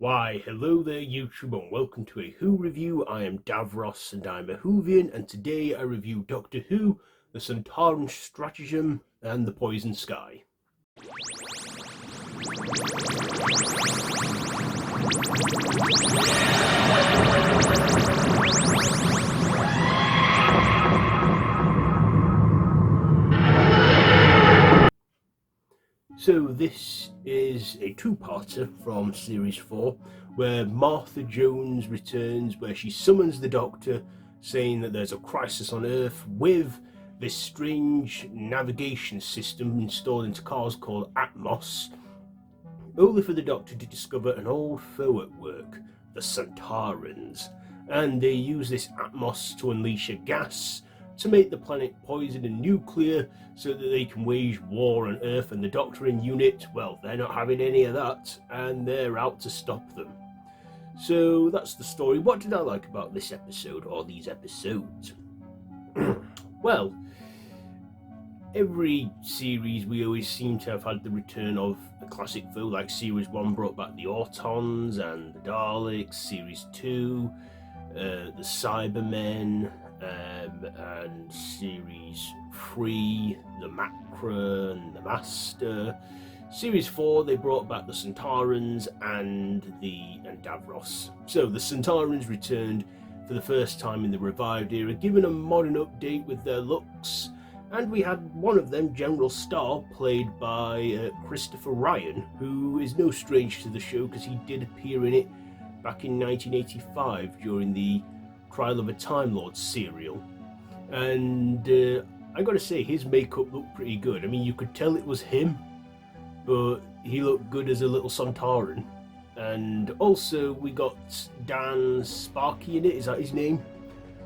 Why, hello there YouTube and welcome to a Who review. I am Davros and I'm a Whovian, and today I review Doctor Who, the Sontaran Stratagem and the Poison Sky. So this is a two-parter from Series 4, where Martha Jones returns, where she summons the Doctor, saying that there's a crisis on Earth with this strange navigation system installed into cars called Atmos, only for the Doctor to discover an old foe at work, the Sontarans, and they use this Atmos to unleash a gas to make the planet poison and nuclear so that they can wage war on Earth, and the Doctor and U.N.I.T, well, they're not having any of that and they're out to stop them. So that's the story. What did I like about this episode, or these episodes? Well, every series we always seem to have had the return of a classic foe, like Series 1 brought back the Autons and the Daleks, Series 2, the Cybermen, and Series 3, the Macra and the Master. Series 4, they brought back the Sontarans and Davros. So the Sontarans returned for the first time in the revived era, given a modern update with their looks, and we had one of them, General Star, played by Christopher Ryan, who is no stranger to the show because he did appear in it back in 1985 during the Trial of a Time Lord serial, and I gotta say, his makeup looked pretty good. I mean, you could tell it was him, but he looked good as a little Sontaran. And also we got Dan Sparky in it, is that his name?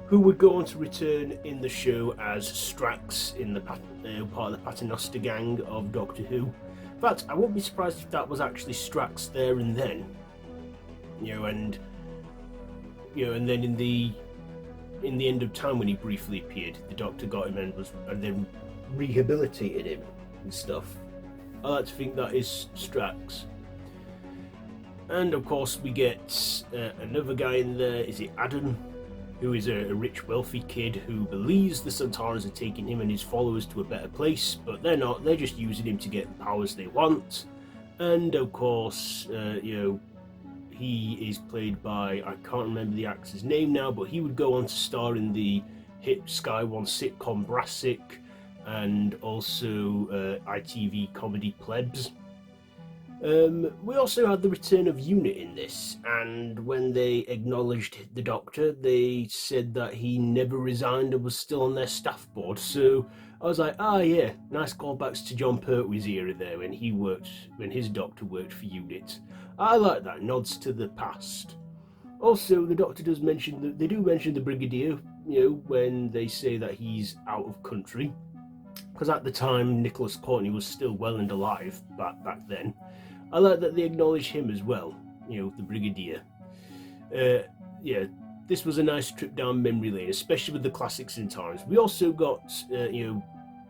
Who would go on to return in the show as Strax in the part of the Paternoster gang of Doctor Who. In fact, I wouldn't be surprised if that was actually Strax there and then. And then in the end of time, when he briefly appeared, the Doctor got him and then rehabilitated him and stuff. I like to think that is Strax. And of course we get another guy in there. Is it Adam? Who is a rich, wealthy kid who believes the Sontarans are taking him and his followers to a better place, but they're not. They're just using him to get the powers they want. And of course, he is played by, I can't remember the actor's name now, but he would go on to star in the hit Sky One sitcom Brassic, and also ITV comedy Plebs. We also had the return of U.N.I.T in this, and when they acknowledged the Doctor, they said that he never resigned and was still on their staff board. So I was like, yeah, nice callbacks to John Pertwee's era there when his Doctor worked for U.N.I.T. I like that, nods to the past. Also, the Doctor does mention that they do mention the Brigadier, when they say that he's out of country, because at the time Nicholas Courtney was still well and alive back then. I like that they acknowledge him as well, the Brigadier. This was a nice trip down memory lane, especially with the classic Sontarans. We also got,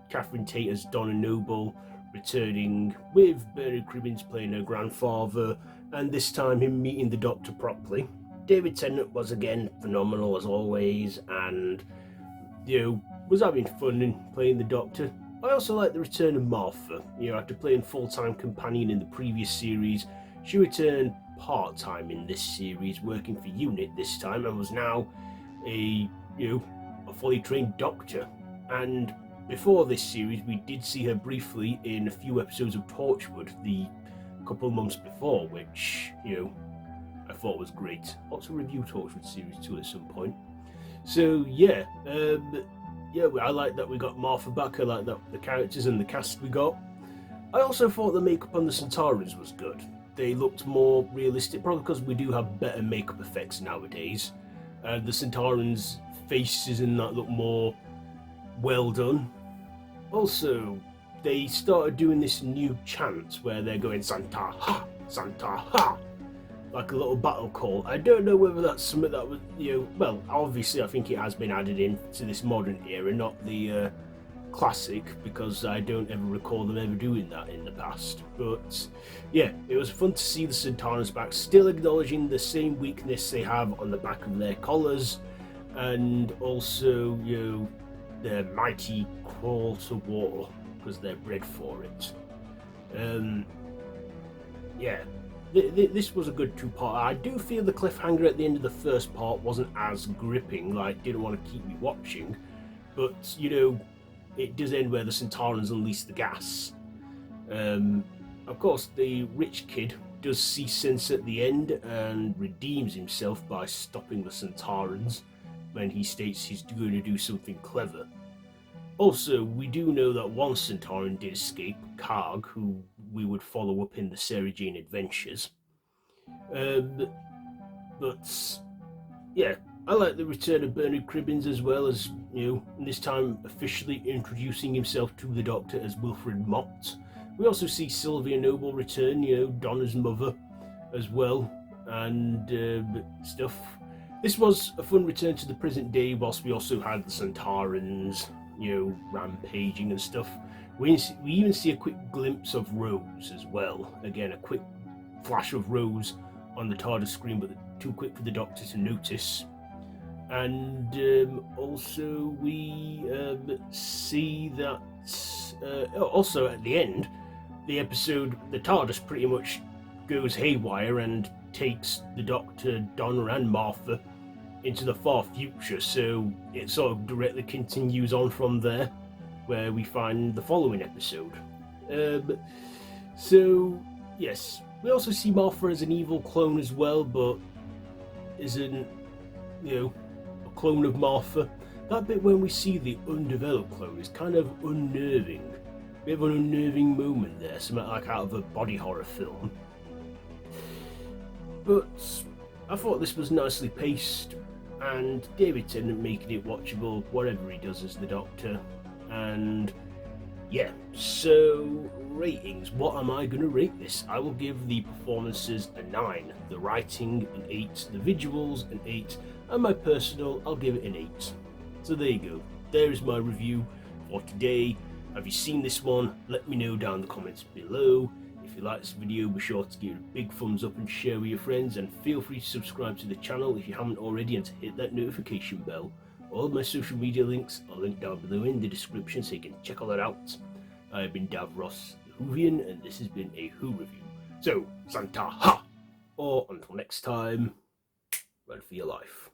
Catherine Tate as Donna Noble returning, with Bernard Cribbins playing her grandfather, and this time him meeting the Doctor properly. David Tennant was again phenomenal as always, and was having fun in playing the Doctor. I also like the return of Martha. After playing full-time companion in the previous series, she returned part-time in this series, working for U.N.I.T this time, and was now a fully trained Doctor. And before this series, we did see her briefly in a few episodes of Torchwood the couple of months before, which I thought was great. Also review Torchwood series 2 at some point. So I like that we got Martha back. I like that the characters and the cast we got. I also thought the makeup on the Sontarans was good. They looked more realistic, probably because we do have better makeup effects nowadays. The Sontarans' faces and that look more well done. Also, they started doing this new chant where they're going Santa ha, Santa ha, like a little battle call. I don't know whether that's something that was, well, obviously I think it has been added in to this modern era, not the classic, because I don't ever recall them ever doing that in the past. But yeah, it was fun to see the Sontarans back, still acknowledging the same weakness they have on the back of their collars, and also, you know, their mighty call to war, because they're bred for it. Yeah, this was a good two-part. I do feel the cliffhanger at the end of the first part wasn't as gripping, like didn't want to keep me watching, but you know, it does end where the Sontarans unleash the gas. Of course, the rich kid does see sense at the end and redeems himself by stopping the Sontarans when he states he's going to do something clever. Also, we do know that one Sontaran did escape, Karg, who we would follow up in the Sarah Jane Adventures. But yeah, I like the return of Bernard Cribbins, as well as, you know, this time officially introducing himself to the Doctor as Wilfred Mott. We also see Sylvia Noble return, you know, Donna's mother as well, and stuff. This was a fun return to the present day, whilst we also had the Sontarans, you know, rampaging and stuff. We even see a quick glimpse of Rose as well. Again, a quick flash of Rose on the TARDIS screen, but too quick for the Doctor to notice. And also we see that also at the end, the episode, the TARDIS pretty much goes haywire and takes the Doctor, Donna and Martha into the far future, so it sort of directly continues on from there, where we find the following episode. So yes, we also see Martha as an evil clone as well, but isn't, you know, a clone of Martha. That bit when we see the undeveloped clone is kind of unnerving. We have an unnerving moment there, something like out of a body horror film. But I thought this was nicely paced, and David Tennant making it watchable, whatever he does as the Doctor. And yeah, so ratings. What am I going to rate this? I will give the performances a 9, the writing an 8, the visuals an 8, and my personal, I'll give it an 8. So there you go. There is my review for today. Have you seen this one? Let me know down in the comments below. If you like this video, be sure to give it a big thumbs up and share with your friends, and feel free to subscribe to the channel if you haven't already, and to hit that notification bell. All of my social media links are linked down below in the description, so you can check all that out. I have been Dav Ross, the Whovian, and this has been a Who review. So, Santa Ha! Or until next time, run for your life.